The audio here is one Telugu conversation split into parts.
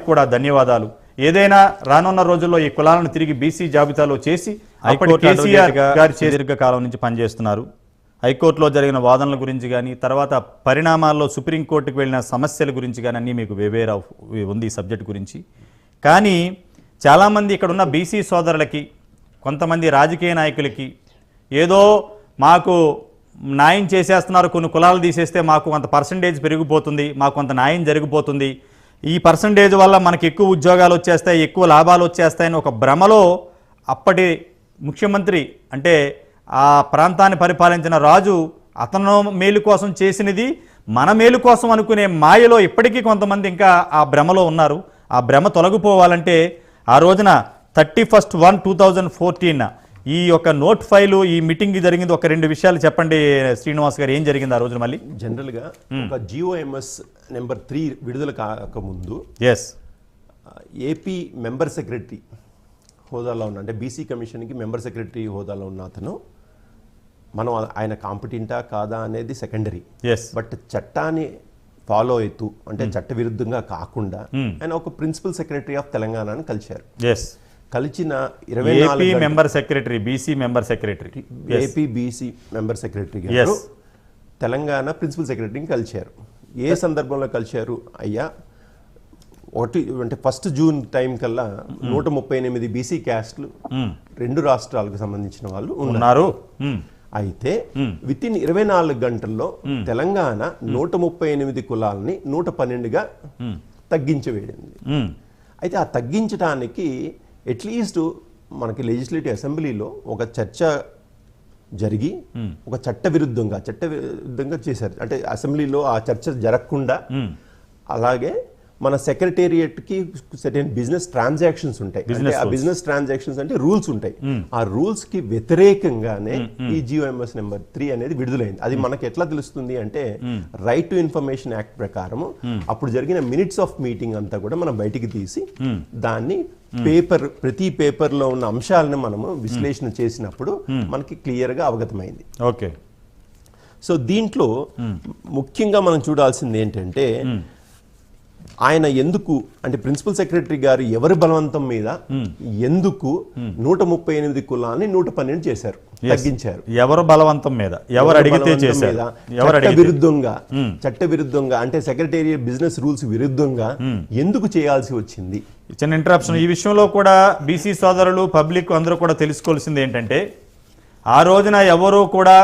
కూడా ధన్యవాదాలు. ఏదైనా రానున్న రోజుల్లో ఈ కులాలను తిరిగి బీసీ జాబితాలో చేసి కేసీఆర్ గారి దీర్ఘకాలం నుంచి పనిచేస్తున్నారు. హైకోర్టులో జరిగిన వాదనల గురించి కానీ తర్వాత పరిణామాల్లో సుప్రీంకోర్టుకు వెళ్ళిన సమస్యల గురించి కానీ అన్నీ మీకు వేవేరా ఉంది ఈ సబ్జెక్ట్ గురించి. కానీ చాలామంది ఇక్కడ ఉన్న బీసీ సోదరులకి కొంతమంది రాజకీయ నాయకులకి ఏదో మాకు న్యాయం చేసేస్తున్నారు, కొన్ని కులాలు తీసేస్తే మాకు కొంత పర్సంటేజ్ పెరిగిపోతుంది, మాకు కొంత న్యాయం జరిగిపోతుంది, ఈ పర్సంటేజ్ వల్ల మనకి ఎక్కువ ఉద్యోగాలు వచ్చేస్తాయి, ఎక్కువ లాభాలు వచ్చేస్తాయని ఒక భ్రమలో అప్పటి ముఖ్యమంత్రి అంటే ఆ ప్రాంతాన్ని పరిపాలించిన రాజు అతను మేలు కోసం చేసినది మన మేలు కోసం అనుకునే మాయలో ఇప్పటికీ కొంతమంది ఇంకా ఆ భ్రమలో ఉన్నారు. ఆ భ్రమ తొలగిపోవాలంటే ఆ రోజున 31/1/2014 ఈ యొక్క నోట్ ఫైలు ఈ మీటింగ్ జరిగింది. ఒక 2 విషయాలు చెప్పండి శ్రీనివాస్ గారు, ఏం జరిగింది ఆ రోజున? మళ్ళీ జనరల్గా ఒక GOMS నెంబర్ 3 విడుదల కాకముందు ఏపీ మెంబర్ సెక్రటరీ హోదాలో ఉన్న, అంటే బీసీ కమిషన్కి మెంబర్ సెక్రటరీ హోదాలో ఉన్న అతను, మనం ఆయన కాంపిటెంటా కాదా అనేది సెకండరీ, బట్ చట్టాన్ని ఫాలో అవుతూ అంటే చట్ట విరుద్ధంగా కాకుండా ఆయన ఒక ప్రిన్సిపల్ సెక్రటరీ ఆఫ్ తెలంగాణని కలిశారు. కలిసిన 24 member secretary BC member secretary AP BC member secretary గారు తెలంగాణ ప్రిన్సిపల్ సెక్రటరీని కలిశారు. ఏ సందర్భంలో కలిశారు? అయ్యా అంటే 1 జూన్ టైం కల్లా 138 బీసీ క్యాస్ట్లు 2 రాష్ట్రాలకు సంబంధించిన వాళ్ళు ఉన్నారు. అయితే విత్ ఇన్ 24 గంటల్లో తెలంగాణ 138 కులాలని 112గా తగ్గించవేడింది. అయితే ఆ తగ్గించడానికి అట్లీస్ట్ మనకి లెజిస్లేటివ్ అసెంబ్లీలో ఒక చర్చ జరిగి ఒక చట్టవిరుద్ధంగా చేశారు. అంటే అసెంబ్లీలో ఆ చర్చ జరగకుండా, అలాగే మన సెక్రటేరియట్కి సర్టెన్ బిజినెస్ ట్రాన్సాక్షన్స్ ఉంటాయి, ఆ బిజినెస్ ట్రాన్సాక్షన్స్ అంటే రూల్స్ ఉంటాయి, ఆ రూల్స్ కి వ్యతిరేకంగానే ఈ GOMS నెంబర్ 3 అనేది విడుదలైంది. అది మనకి ఎట్లా తెలుస్తుంది అంటే రైట్ టు ఇన్ఫర్మేషన్ యాక్ట్ ప్రకారం అప్పుడు జరిగిన మినిట్స్ ఆఫ్ మీటింగ్ అంతా కూడా మనం బయటికి తీసి దాన్ని ప్రతి పేపర్లో ఉన్న అంశాలను మనము విశ్లేషణ చేసినప్పుడు మనకి క్లియర్గా అవగతమైంది. ఓకే. సో దీంట్లో ముఖ్యంగా మనం చూడాల్సింది ఏంటంటే ఆయన ఎందుకు అంటే ప్రిన్సిపల్ సెక్రటరీ గారు ఎవరి బలవంతం మీద ఎందుకు 138 కులాన్ని 112 చేశారు, తగ్గించారు? ఎవరు బలవంతం మీద, ఎవరు అడిగితే చేశారు, చట్ట విరుద్ధంగా అంటే సెక్రటేరియట్ బిజినెస్ రూల్స్ విరుద్ధంగా ఎందుకు చేయాల్సి వచ్చింది? చిన్న ఇంటరప్షన్. ఈ విషయంలో కూడా బీసీ సోదరులు పబ్లిక్ అందరూ కూడా తెలుసుకోవాల్సింది ఏంటంటే ఆ రోజున ఎవరు కూడా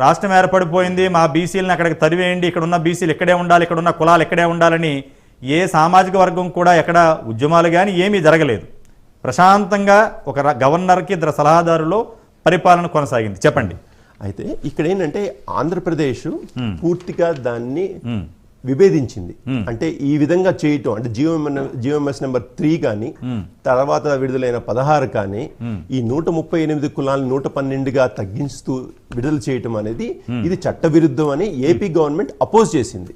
రాష్ట్రం ఏర్పడిపోయింది, మా బీసీలను అక్కడికి తరివేయండి, ఇక్కడ ఉన్న బీసీలు ఇక్కడే ఉండాలి, ఇక్కడ ఉన్న కులాలు ఇక్కడే ఉండాలని ఏ సామాజిక వర్గం కూడా ఎక్కడ ఉద్యమాలు కానీ ఏమీ జరగలేదు. ప్రశాంతంగా ఒక గవర్నర్కి 2 సలహాదారులో పరిపాలన కొనసాగింది. చెప్పండి. అయితే ఇక్కడ ఏంటంటే ఆంధ్రప్రదేశ్ పూర్తిగా దాన్ని విభేదించింది. అంటే ఈ విధంగా చేయటం అంటే GOMS నెంబర్ 3 కానీ తర్వాత విడుదలైన 16 కానీ ఈ 138 కులాలను 112గా తగ్గిస్తూ విడుదల చేయటం అనేది ఇది చట్టవిరుద్ధం అని ఏపీ గవర్నమెంట్ అపోజ్ చేసింది.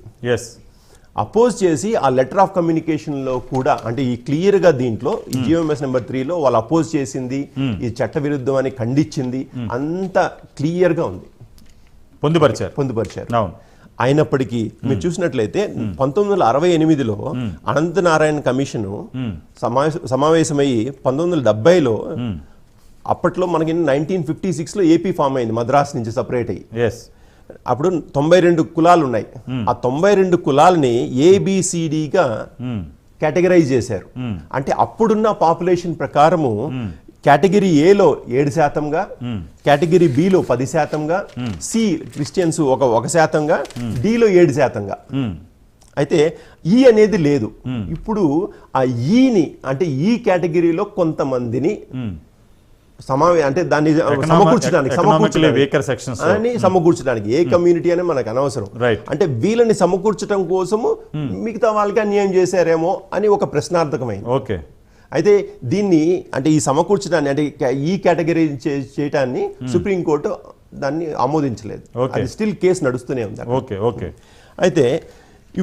అపోజ్ చేసి ఆ లెటర్ ఆఫ్ కమ్యూనికేషన్ లో కూడా అంటే ఈ క్లియర్ గా దీంట్లో ఈ GOMS నెంబర్ 3లో వాళ్ళు అపోజ్ చేసింది, ఈ చట్ట విరుద్ధం అని ఖండించింది, అంత క్లియర్ గా ఉంది, పొందుపరిచారు. అయినప్పటికీ మీరు చూసినట్లయితే 1968లో అనంతనారాయణ కమిషన్ సమావేశమయ్యి 1970లో అప్పట్లో మనకి 1956లో ఏపీ ఫామ్ అయింది, మద్రాస్ నుంచి సపరేట్ అయ్యి. అప్పుడు 92 కులాలు ఉన్నాయి. ఆ 92 కులాలని ABCDగా కేటగరైజ్ చేశారు. అంటే అప్పుడున్న పాపులేషన్ ప్రకారము కేటగిరీ ఏలో 7%గా, కేటగిరీ బిలో 10%గా, సి క్రిస్టియన్స్ 1%గా, డిలో 7%గా. అయితే ఈ అనేది లేదు. ఇప్పుడు ఆ ఈని అంటే ఈ కేటగిరీలో కొంతమందిని అంటే దాన్ని సమకూర్చడానికి ఏ కమ్యూనిటీ అని మనకు అనవసరం. అంటే వీళ్ళని సమకూర్చడం కోసము మిగతా వాళ్ళకి అన్యాయం చేశారేమో అని ఒక ప్రశ్నార్థకమైంది. అయితే దీన్ని అంటే ఈ సమకూర్చడాన్ని అంటే ఈ కేటగిరీ చేయటాన్ని సుప్రీంకోర్టు దాన్ని ఆమోదించలేదు. అది స్టిల్ కేసు నడుస్తూనే ఉంది. అయితే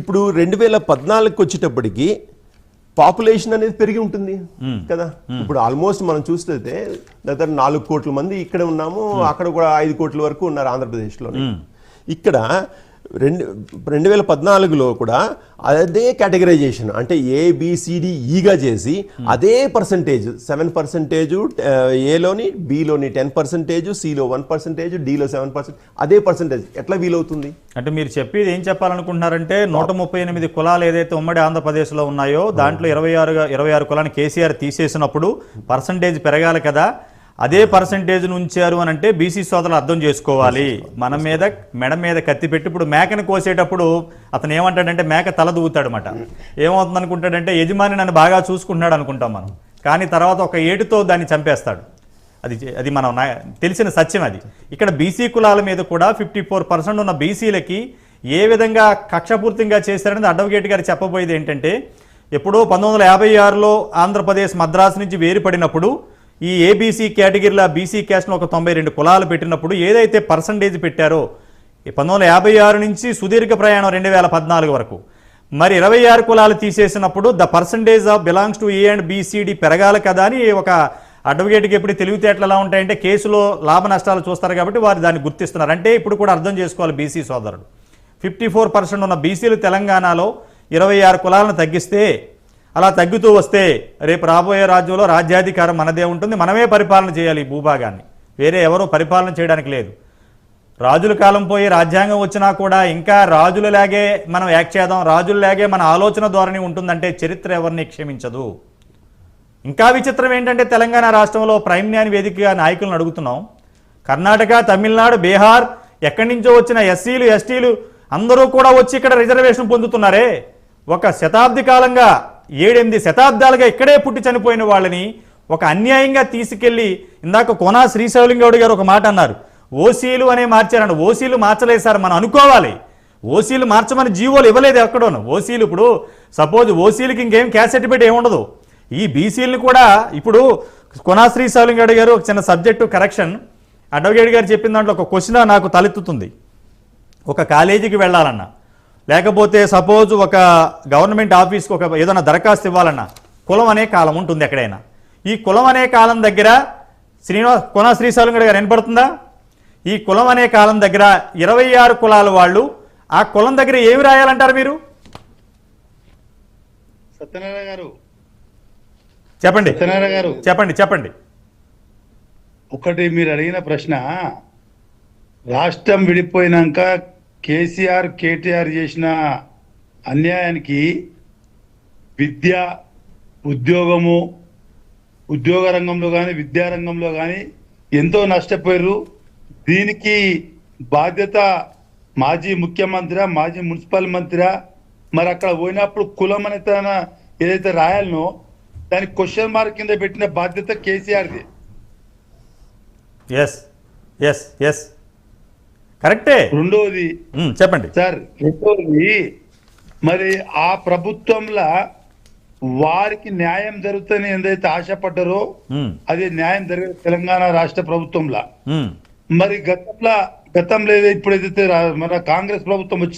ఇప్పుడు 2014కి వచ్చేటప్పటికి పాపులేషన్ అనేది పెరిగి ఉంటుంది కదా. ఇప్పుడు ఆల్మోస్ట్ మనం చూస్తే దగ్గర 4 కోట్ల మంది ఇక్కడ ఉన్నాము, అక్కడ కూడా 5 కోట్ల వరకు ఉన్నారు ఆంధ్రప్రదేశ్లో. ఇక్కడ 2014లో కూడా అదే కేటగరైజేషన్ అంటే ఏబిసిడిఈగా చేసి అదే పర్సంటేజ్ 7% ఏలోని, బిలోని 10%, సిలో 1%, డిలో 7%, అదే పర్సంటేజ్ ఎట్లా వీలవుతుంది? అంటే మీరు చెప్పేది ఏం చెప్పాలనుకుంటున్నారంటే 138 కులాలు ఏదైతే ఉమ్మడి ఆంధ్రప్రదేశ్లో ఉన్నాయో దాంట్లో 26 కులాన్ని కేసీఆర్ తీసేసినప్పుడు పర్సంటేజ్ పెరగాలి కదా, అదే పర్సంటేజ్ ఉంచారు అని అంటే బీసీ సోదరులు అర్థం చేసుకోవాలి. మన మీద మెడ మీద కత్తి పెట్టి ఇప్పుడు మేకను కోసేటప్పుడు అతను ఏమంటాడంటే మేక తల దూగుతాడు అనమాట. ఏమవుతుంది అనుకుంటాడంటే యజమాని నన్ను బాగా చూసుకుంటున్నాడు అనుకుంటాం మనం, కానీ తర్వాత ఒక ఏటుతో దాన్ని చంపేస్తాడు. అది మనం తెలిసిన సత్యం. అది ఇక్కడ బీసీ కులాల మీద కూడా 54% ఉన్న బీసీలకి ఏ విధంగా కక్షపూర్తిగా చేశారనేది అడ్వకేట్ గారు చెప్పబోయేది ఏంటంటే, ఎప్పుడో 1956లో ఆంధ్రప్రదేశ్ మద్రాసు నుంచి వేరుపడినప్పుడు ఈ ఏబీసీ కేటగిరీలో బీసీ క్యాస్ట్ను ఒక 92 కులాలు పెట్టినప్పుడు ఏదైతే పర్సంటేజ్ పెట్టారో 1956 నుంచి సుదీర్ఘ ప్రయాణం 2014 వరకు మరి 26 కులాలు తీసేసినప్పుడు the percentage of belongs to A and BCD పెరగాలి కదా అని ఒక అడ్వకేట్కి ఎప్పుడు తెలివితేటలు ఎలా ఉంటాయంటే కేసులో లాభ నష్టాలు చూస్తారు కాబట్టి వారు దాన్ని గుర్తిస్తున్నారు. అంటే ఇప్పుడు కూడా అర్థం చేసుకోవాలి బీసీ సోదరుడు, 54% ఉన్న బీసీలు తెలంగాణలో 26 కులాలను తగ్గిస్తే, అలా తగ్గుతూ వస్తే రేపు రాబోయే రాజ్యంలో రాజ్యాధికారం మనదే ఉంటుంది, మనమే పరిపాలన చేయాలి ఈ భూభాగాన్ని, వేరే ఎవరో పరిపాలన చేయడానికి లేదు. రాజుల కాలం పోయి రాజ్యాంగం వచ్చినా కూడా ఇంకా రాజులలాగే మనం యాక్ట్ చేద్దాం, రాజులలాగే మన ఆలోచన ధోరణి ఉంటుందంటే చరిత్ర ఎవరిని క్షమించదు. ఇంకా విచిత్రం ఏంటంటే తెలంగాణ రాష్ట్రంలో ప్రైమ్ న్యాయ వేదికగా నాయకులను అడుగుతున్నాం, కర్ణాటక, తమిళనాడు, బీహార్ ఎక్కడి నుంచో వచ్చిన ఎస్సీలు, ఎస్టీలు అందరూ కూడా వచ్చి ఇక్కడ రిజర్వేషన్ పొందుతున్నారే. ఒక శతాబ్ది కాలంగా 7-8 శతాబ్దాలుగా ఇక్కడే పుట్టి చనిపోయిన వాళ్ళని ఒక అన్యాయంగా తీసుకెళ్లి, ఇందాక కోనా శ్రీశైలింగౌడ్ గారు ఒక మాట అన్నారు, ఓసీలు అనే మార్చారన్న. ఓసీలు మార్చలేదు సార్, మనం అనుకోవాలి. ఓసీలు మార్చమని జీవోలు ఇవ్వలేదు ఎక్కడోను. ఓసీలు ఇప్పుడు సపోజ్ ఓసీలకి ఇంకేం క్యాస్ట్ సర్టిఫికేట్ ఏముండదు. ఈ బీసీలను కూడా ఇప్పుడు కోనా శ్రీశైలింగౌడ్ గారు ఒక చిన్న సబ్జెక్టు కరెక్షన్, అడ్వకేట్ గారు చెప్పిన దాంట్లో ఒక క్వశ్చన్ నాకు తలెత్తుతుంది. ఒక కాలేజీకి వెళ్ళాలన్నా, లేకపోతే సపోజ్ ఒక గవర్నమెంట్ ఆఫీస్కి ఒక ఏదైనా దరఖాస్తు ఇవ్వాలన్నా కులం అనే కాలం ఉంటుంది ఎక్కడైనా. ఈ కులం అనే కాలం దగ్గర కోనా శ్రీశైలింగౌడ్ గారు వినపడుతుందా? ఈ కులం అనే కాలం దగ్గర 26 కులాల వాళ్ళు ఆ కులం దగ్గర ఏమి రాయాలంటారు మీరు? సత్యనారాయణ గారు చెప్పండి. సత్యనారాయణ గారు చెప్పండి. ఒకటి మీరు అడిగిన ప్రశ్న, రాష్ట్రం విడిపోయినాక కేసీఆర్, కేటీఆర్ చేసిన అన్యాయానికి విద్య, ఉద్యోగము, ఉద్యోగ రంగంలో కానీ విద్యారంగంలో కానీ ఎంతో నష్టపోయారు. దీనికి బాధ్యత మాజీ ముఖ్యమంత్రి, మాజీ మున్సిపల్ మంత్రి. మరి అక్కడ పోయినప్పుడు కులం అనే ఏదైతే రాయాలనో దాని క్వశ్చన్ మార్క్ కింద పెట్టిన బాధ్యత కేసీఆర్ది. ఎస్ కరెక్టే. రెండోది చెప్పండి సార్, రెండోది మరి ఆ ప్రభుత్వంలో వారికి న్యాయం జరుగుతుందని ఏదైతే ఆశపడ్డారో అది న్యాయం జరిగే తెలంగాణ రాష్ట్ర ప్రభుత్వంలో. మరి గతంలో ఏదైతే ఇప్పుడు ఏదైతే మన కాంగ్రెస్ ప్రభుత్వం వచ్చింది